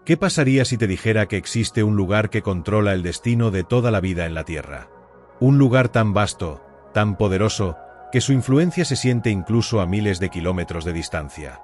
¿Qué pasaría si te dijera que existe un lugar que controla el destino de toda la vida en la Tierra? Un lugar tan vasto, tan poderoso, que su influencia se siente incluso a miles de kilómetros de distancia.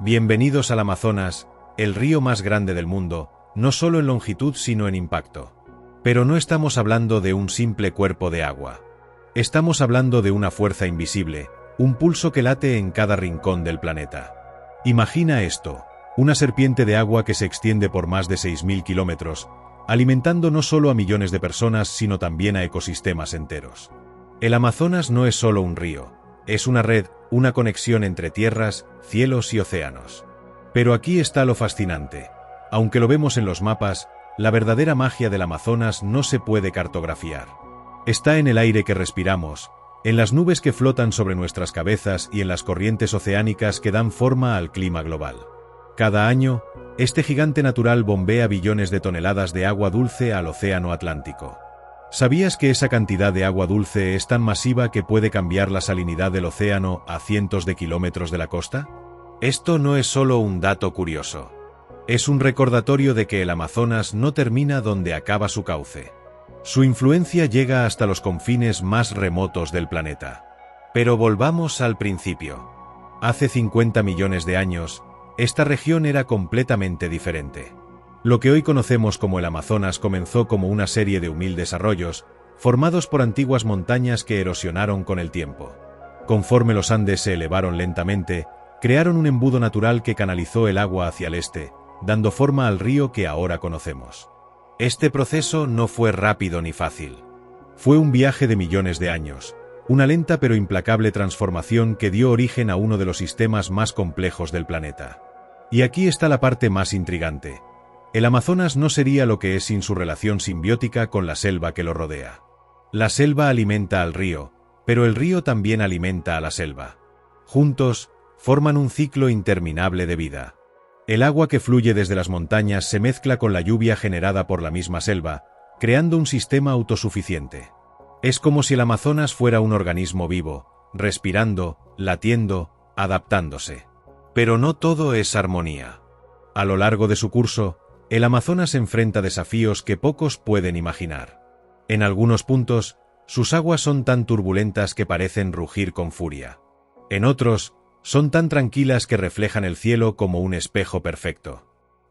Bienvenidos al Amazonas, el río más grande del mundo, no solo en longitud sino en impacto. Pero no estamos hablando de un simple cuerpo de agua. Estamos hablando de una fuerza invisible, un pulso que late en cada rincón del planeta. Imagina esto, una serpiente de agua que se extiende por más de 6.000 kilómetros, alimentando no solo a millones de personas sino también a ecosistemas enteros. El Amazonas no es solo un río, es una red, una conexión entre tierras, cielos y océanos. Pero aquí está lo fascinante. Aunque lo vemos en los mapas, la verdadera magia del Amazonas no se puede cartografiar. Está en el aire que respiramos, en las nubes que flotan sobre nuestras cabezas y en las corrientes oceánicas que dan forma al clima global. Cada año, este gigante natural bombea billones de toneladas de agua dulce al océano Atlántico. ¿Sabías que esa cantidad de agua dulce es tan masiva que puede cambiar la salinidad del océano a cientos de kilómetros de la costa? Esto no es solo un dato curioso. Es un recordatorio de que el Amazonas no termina donde acaba su cauce. Su influencia llega hasta los confines más remotos del planeta. Pero volvamos al principio. Hace 50 millones de años, esta región era completamente diferente. Lo que hoy conocemos como el Amazonas comenzó como una serie de humildes arroyos, formados por antiguas montañas que erosionaron con el tiempo. Conforme los Andes se elevaron lentamente, crearon un embudo natural que canalizó el agua hacia el este, dando forma al río que ahora conocemos. Este proceso no fue rápido ni fácil. Fue un viaje de millones de años, una lenta pero implacable transformación que dio origen a uno de los sistemas más complejos del planeta. Y aquí está la parte más intrigante. El Amazonas no sería lo que es sin su relación simbiótica con la selva que lo rodea. La selva alimenta al río, pero el río también alimenta a la selva. Juntos, forman un ciclo interminable de vida. El agua que fluye desde las montañas se mezcla con la lluvia generada por la misma selva, creando un sistema autosuficiente. Es como si el Amazonas fuera un organismo vivo, respirando, latiendo, adaptándose. Pero no todo es armonía. A lo largo de su curso, el Amazonas enfrenta desafíos que pocos pueden imaginar. En algunos puntos, sus aguas son tan turbulentas que parecen rugir con furia. En otros, son tan tranquilas que reflejan el cielo como un espejo perfecto.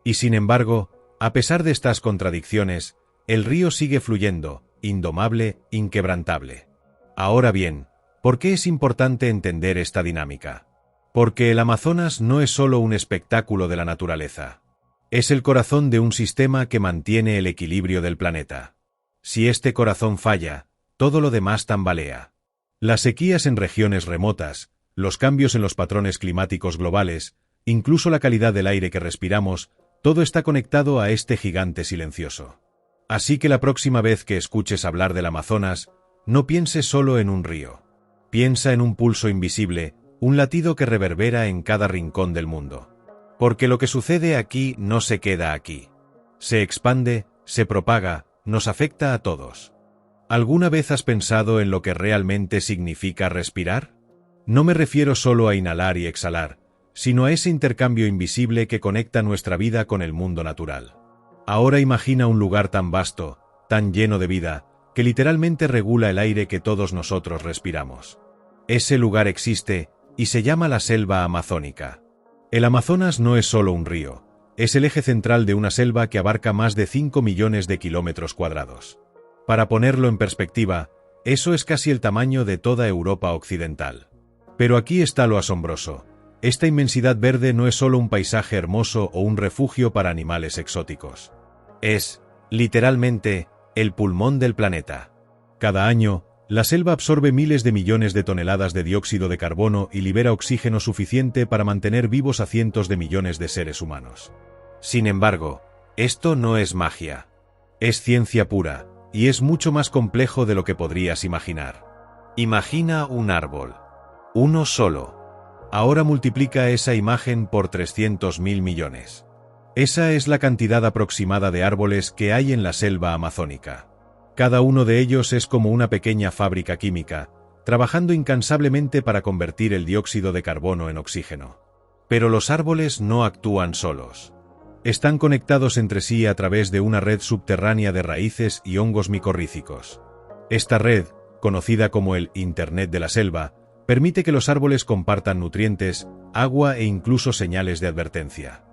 Y sin embargo, a pesar de estas contradicciones, el río sigue fluyendo, indomable, inquebrantable. Ahora bien, ¿por qué es importante entender esta dinámica? Porque el Amazonas no es solo un espectáculo de la naturaleza. Es el corazón de un sistema que mantiene el equilibrio del planeta. Si este corazón falla, todo lo demás tambalea. Las sequías en regiones remotas, los cambios en los patrones climáticos globales, incluso la calidad del aire que respiramos, todo está conectado a este gigante silencioso. Así que la próxima vez que escuches hablar del Amazonas, no pienses solo en un río. Piensa en un pulso invisible, un latido que reverbera en cada rincón del mundo. Porque lo que sucede aquí no se queda aquí. Se expande, se propaga, nos afecta a todos. ¿Alguna vez has pensado en lo que realmente significa respirar? No me refiero solo a inhalar y exhalar, sino a ese intercambio invisible que conecta nuestra vida con el mundo natural. Ahora imagina un lugar tan vasto, tan lleno de vida, que literalmente regula el aire que todos nosotros respiramos. Ese lugar existe, y se llama la selva amazónica. El Amazonas no es solo un río, es el eje central de una selva que abarca más de 5 millones de kilómetros cuadrados. Para ponerlo en perspectiva, eso es casi el tamaño de toda Europa occidental. Pero aquí está lo asombroso. Esta inmensidad verde no es solo un paisaje hermoso o un refugio para animales exóticos. Es, literalmente, el pulmón del planeta. Cada año, la selva absorbe miles de millones de toneladas de dióxido de carbono y libera oxígeno suficiente para mantener vivos a cientos de millones de seres humanos. Sin embargo, esto no es magia. Es ciencia pura, y es mucho más complejo de lo que podrías imaginar. Imagina un árbol. Uno solo. Ahora multiplica esa imagen por 300.000 millones. Esa es la cantidad aproximada de árboles que hay en la selva amazónica. Cada uno de ellos es como una pequeña fábrica química, trabajando incansablemente para convertir el dióxido de carbono en oxígeno. Pero los árboles no actúan solos. Están conectados entre sí a través de una red subterránea de raíces y hongos micorrízicos. Esta red, conocida como el Internet de la selva, permite que los árboles compartan nutrientes, agua e incluso señales de advertencia.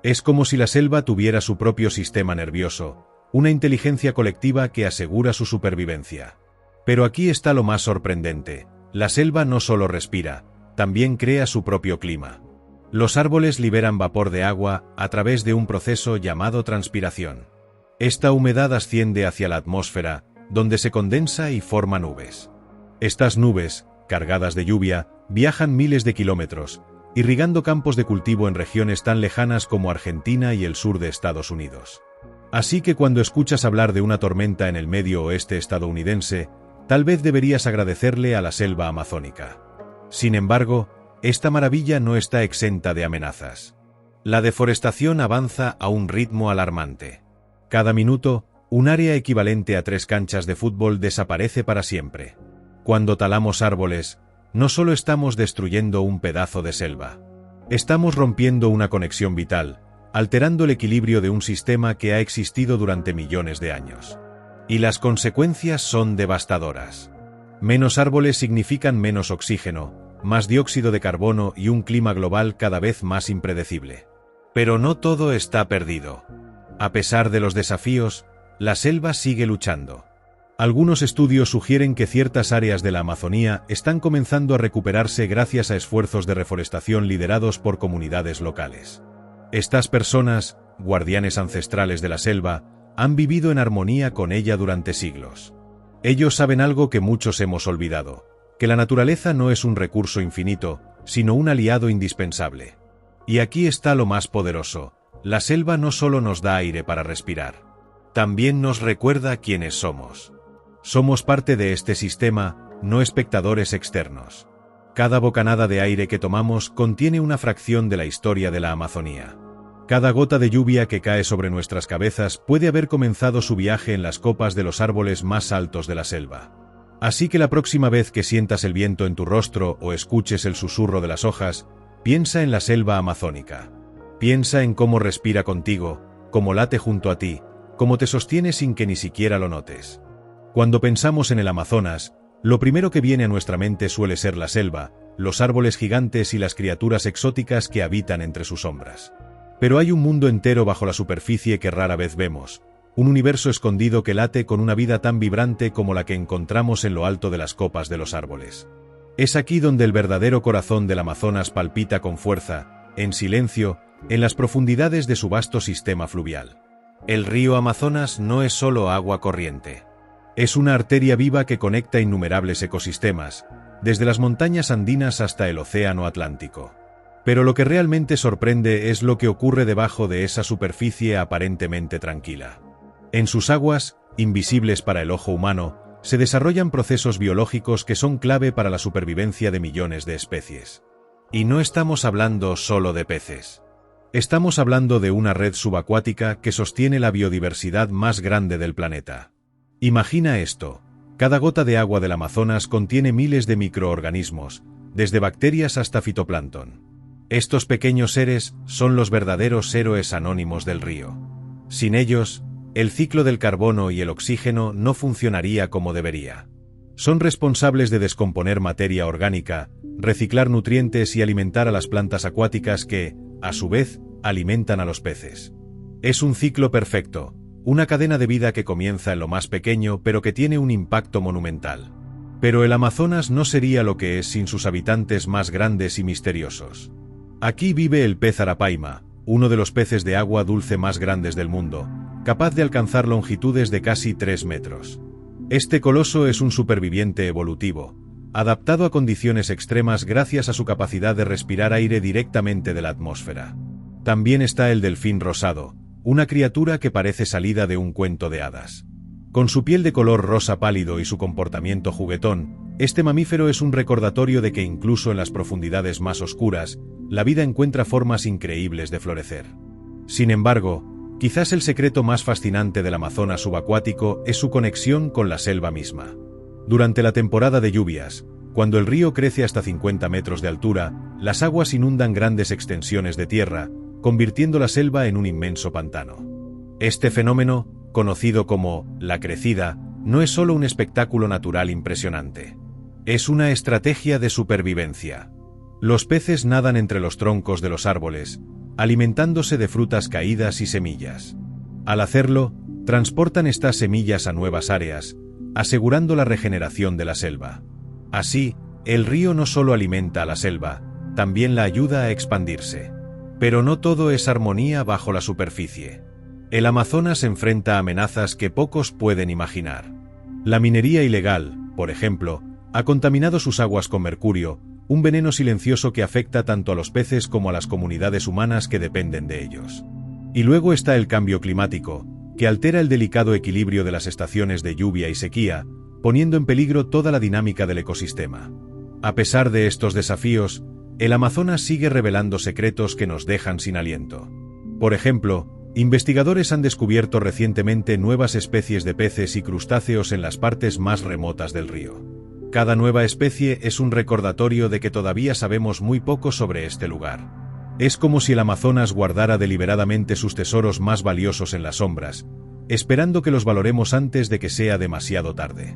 Es como si la selva tuviera su propio sistema nervioso, una inteligencia colectiva que asegura su supervivencia. Pero aquí está lo más sorprendente: la selva no solo respira, también crea su propio clima. Los árboles liberan vapor de agua a través de un proceso llamado transpiración. Esta humedad asciende hacia la atmósfera, donde se condensa y forma nubes. Estas nubes, cargadas de lluvia, viajan miles de kilómetros, irrigando campos de cultivo en regiones tan lejanas como Argentina y el sur de Estados Unidos. Así que cuando escuchas hablar de una tormenta en el medio oeste estadounidense, tal vez deberías agradecerle a la selva amazónica. Sin embargo, esta maravilla no está exenta de amenazas. La deforestación avanza a un ritmo alarmante. Cada minuto, un área equivalente a 3 canchas de fútbol desaparece para siempre. Cuando talamos árboles, no solo estamos destruyendo un pedazo de selva. Estamos rompiendo una conexión vital, alterando el equilibrio de un sistema que ha existido durante millones de años. Y las consecuencias son devastadoras. Menos árboles significan menos oxígeno, más dióxido de carbono y un clima global cada vez más impredecible. Pero no todo está perdido. A pesar de los desafíos, la selva sigue luchando. Algunos estudios sugieren que ciertas áreas de la Amazonía están comenzando a recuperarse gracias a esfuerzos de reforestación liderados por comunidades locales. Estas personas, guardianes ancestrales de la selva, han vivido en armonía con ella durante siglos. Ellos saben algo que muchos hemos olvidado: que la naturaleza no es un recurso infinito, sino un aliado indispensable. Y aquí está lo más poderoso: la selva no solo nos da aire para respirar, también nos recuerda quiénes somos. Somos parte de este sistema, no espectadores externos. Cada bocanada de aire que tomamos contiene una fracción de la historia de la Amazonía. Cada gota de lluvia que cae sobre nuestras cabezas puede haber comenzado su viaje en las copas de los árboles más altos de la selva. Así que la próxima vez que sientas el viento en tu rostro o escuches el susurro de las hojas, piensa en la selva amazónica. Piensa en cómo respira contigo, cómo late junto a ti, cómo te sostiene sin que ni siquiera lo notes. Cuando pensamos en el Amazonas, lo primero que viene a nuestra mente suele ser la selva, los árboles gigantes y las criaturas exóticas que habitan entre sus sombras. Pero hay un mundo entero bajo la superficie que rara vez vemos, un universo escondido que late con una vida tan vibrante como la que encontramos en lo alto de las copas de los árboles. Es aquí donde el verdadero corazón del Amazonas palpita con fuerza, en silencio, en las profundidades de su vasto sistema fluvial. El río Amazonas no es solo agua corriente. Es una arteria viva que conecta innumerables ecosistemas, desde las montañas andinas hasta el océano Atlántico. Pero lo que realmente sorprende es lo que ocurre debajo de esa superficie aparentemente tranquila. En sus aguas, invisibles para el ojo humano, se desarrollan procesos biológicos que son clave para la supervivencia de millones de especies. Y no estamos hablando solo de peces. Estamos hablando de una red subacuática que sostiene la biodiversidad más grande del planeta. Imagina esto: cada gota de agua del Amazonas contiene miles de microorganismos, desde bacterias hasta fitoplancton. Estos pequeños seres son los verdaderos héroes anónimos del río. Sin ellos, el ciclo del carbono y el oxígeno no funcionaría como debería. Son responsables de descomponer materia orgánica, reciclar nutrientes y alimentar a las plantas acuáticas que, a su vez, alimentan a los peces. Es un ciclo perfecto, una cadena de vida que comienza en lo más pequeño pero que tiene un impacto monumental. Pero el Amazonas no sería lo que es sin sus habitantes más grandes y misteriosos. Aquí vive el pez arapaima, uno de los peces de agua dulce más grandes del mundo, capaz de alcanzar longitudes de casi 3 metros. Este coloso es un superviviente evolutivo, adaptado a condiciones extremas gracias a su capacidad de respirar aire directamente de la atmósfera. También está el delfín rosado, una criatura que parece salida de un cuento de hadas. Con su piel de color rosa pálido y su comportamiento juguetón, este mamífero es un recordatorio de que incluso en las profundidades más oscuras, la vida encuentra formas increíbles de florecer. Sin embargo, quizás el secreto más fascinante del Amazonas subacuático es su conexión con la selva misma. Durante la temporada de lluvias, cuando el río crece hasta 50 metros de altura, las aguas inundan grandes extensiones de tierra, convirtiendo la selva en un inmenso pantano. Este fenómeno, conocido como la crecida, no es solo un espectáculo natural impresionante. Es una estrategia de supervivencia. Los peces nadan entre los troncos de los árboles, alimentándose de frutas caídas y semillas. Al hacerlo, transportan estas semillas a nuevas áreas, asegurando la regeneración de la selva. Así, el río no solo alimenta a la selva, también la ayuda a expandirse. Pero no todo es armonía bajo la superficie. El Amazonas enfrenta amenazas que pocos pueden imaginar. La minería ilegal, por ejemplo, ha contaminado sus aguas con mercurio, un veneno silencioso que afecta tanto a los peces como a las comunidades humanas que dependen de ellos. Y luego está el cambio climático, que altera el delicado equilibrio de las estaciones de lluvia y sequía, poniendo en peligro toda la dinámica del ecosistema. A pesar de estos desafíos, el Amazonas sigue revelando secretos que nos dejan sin aliento. Por ejemplo, investigadores han descubierto recientemente nuevas especies de peces y crustáceos en las partes más remotas del río. Cada nueva especie es un recordatorio de que todavía sabemos muy poco sobre este lugar. Es como si el Amazonas guardara deliberadamente sus tesoros más valiosos en las sombras, esperando que los valoremos antes de que sea demasiado tarde.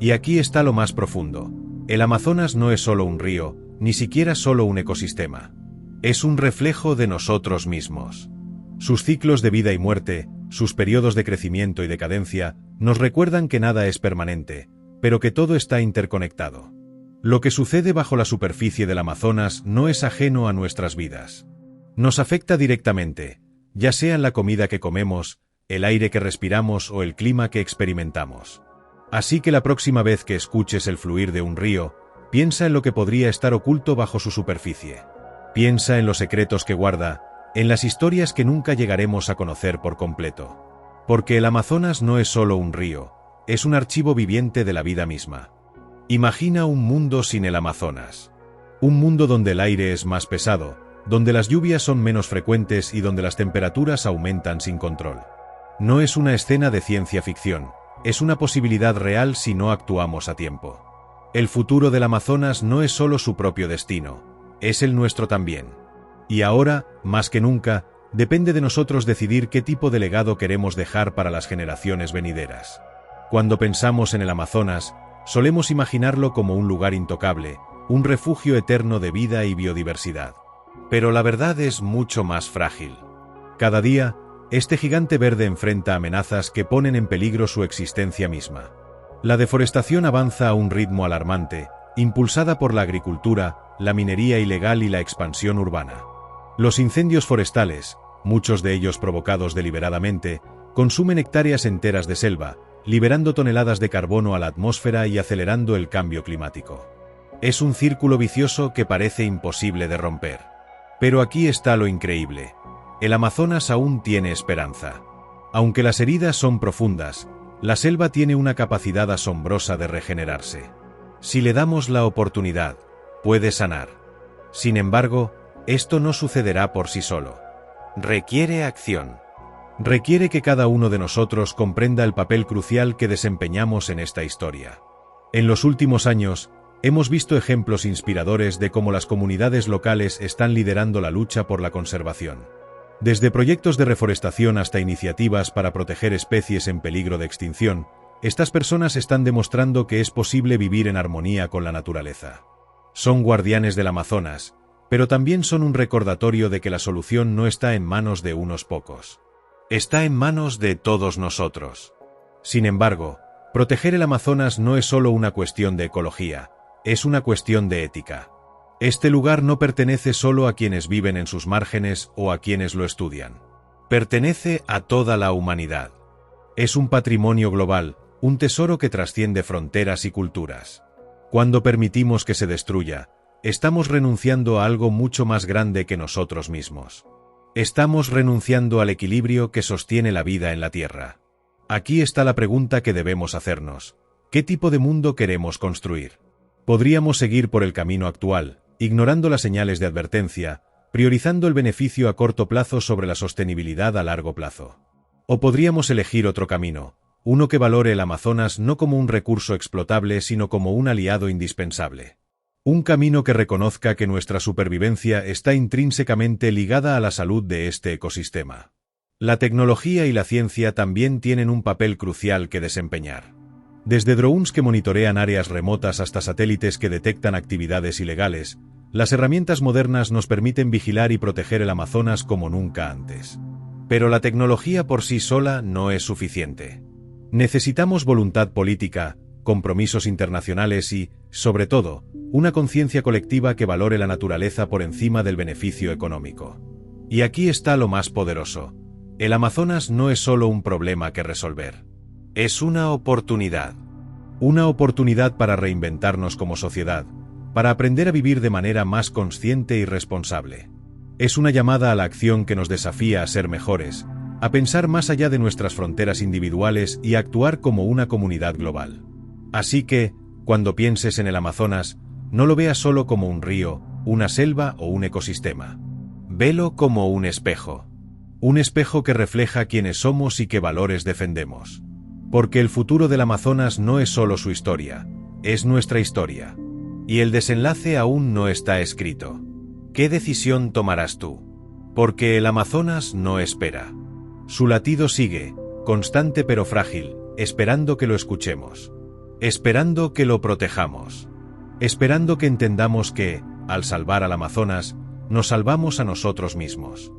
Y aquí está lo más profundo. El Amazonas no es solo un río, ni siquiera solo un ecosistema. Es un reflejo de nosotros mismos. Sus ciclos de vida y muerte, sus periodos de crecimiento y decadencia, nos recuerdan que nada es permanente, pero que todo está interconectado. Lo que sucede bajo la superficie del Amazonas no es ajeno a nuestras vidas. Nos afecta directamente, ya sea en la comida que comemos, el aire que respiramos o el clima que experimentamos. Así que la próxima vez que escuches el fluir de un río, piensa en lo que podría estar oculto bajo su superficie. Piensa en los secretos que guarda, en las historias que nunca llegaremos a conocer por completo. Porque el Amazonas no es solo un río, es un archivo viviente de la vida misma. Imagina un mundo sin el Amazonas. Un mundo donde el aire es más pesado, donde las lluvias son menos frecuentes y donde las temperaturas aumentan sin control. No es una escena de ciencia ficción, es una posibilidad real si no actuamos a tiempo. El futuro del Amazonas no es solo su propio destino, es el nuestro también. Y ahora, más que nunca, depende de nosotros decidir qué tipo de legado queremos dejar para las generaciones venideras. Cuando pensamos en el Amazonas, solemos imaginarlo como un lugar intocable, un refugio eterno de vida y biodiversidad. Pero la verdad es mucho más frágil. Cada día, este gigante verde enfrenta amenazas que ponen en peligro su existencia misma. La deforestación avanza a un ritmo alarmante, impulsada por la agricultura, la minería ilegal y la expansión urbana. Los incendios forestales, muchos de ellos provocados deliberadamente, consumen hectáreas enteras de selva, liberando toneladas de carbono a la atmósfera y acelerando el cambio climático. Es un círculo vicioso que parece imposible de romper. Pero aquí está lo increíble. El Amazonas aún tiene esperanza. Aunque las heridas son profundas, la selva tiene una capacidad asombrosa de regenerarse. Si le damos la oportunidad, puede sanar. Sin embargo, esto no sucederá por sí solo. Requiere acción. Requiere que cada uno de nosotros comprenda el papel crucial que desempeñamos en esta historia. En los últimos años, hemos visto ejemplos inspiradores de cómo las comunidades locales están liderando la lucha por la conservación. Desde proyectos de reforestación hasta iniciativas para proteger especies en peligro de extinción, estas personas están demostrando que es posible vivir en armonía con la naturaleza. Son guardianes del Amazonas, pero también son un recordatorio de que la solución no está en manos de unos pocos. Está en manos de todos nosotros. Sin embargo, proteger el Amazonas no es solo una cuestión de ecología, es una cuestión de ética. Este lugar no pertenece solo a quienes viven en sus márgenes o a quienes lo estudian. Pertenece a toda la humanidad. Es un patrimonio global, un tesoro que trasciende fronteras y culturas. Cuando permitimos que se destruya, estamos renunciando a algo mucho más grande que nosotros mismos. Estamos renunciando al equilibrio que sostiene la vida en la Tierra. Aquí está la pregunta que debemos hacernos. ¿Qué tipo de mundo queremos construir? Podríamos seguir por el camino actual, ignorando las señales de advertencia, priorizando el beneficio a corto plazo sobre la sostenibilidad a largo plazo. O podríamos elegir otro camino, uno que valore el Amazonas no como un recurso explotable sino como un aliado indispensable. Un camino que reconozca que nuestra supervivencia está intrínsecamente ligada a la salud de este ecosistema. La tecnología y la ciencia también tienen un papel crucial que desempeñar. Desde drones que monitorean áreas remotas hasta satélites que detectan actividades ilegales, las herramientas modernas nos permiten vigilar y proteger el Amazonas como nunca antes. Pero la tecnología por sí sola no es suficiente. Necesitamos voluntad política, compromisos internacionales y, sobre todo, una conciencia colectiva que valore la naturaleza por encima del beneficio económico. Y aquí está lo más poderoso. El Amazonas no es solo un problema que resolver. Es una oportunidad. Una oportunidad para reinventarnos como sociedad, para aprender a vivir de manera más consciente y responsable. Es una llamada a la acción que nos desafía a ser mejores, a pensar más allá de nuestras fronteras individuales y a actuar como una comunidad global. Así que, cuando pienses en el Amazonas, no lo veas solo como un río, una selva o un ecosistema. Velo como un espejo. Un espejo que refleja quiénes somos y qué valores defendemos. Porque el futuro del Amazonas no es solo su historia, es nuestra historia. Y el desenlace aún no está escrito. ¿Qué decisión tomarás tú? Porque el Amazonas no espera. Su latido sigue, constante pero frágil, esperando que lo escuchemos. Esperando que lo protejamos. Esperando que entendamos que, al salvar al Amazonas, nos salvamos a nosotros mismos.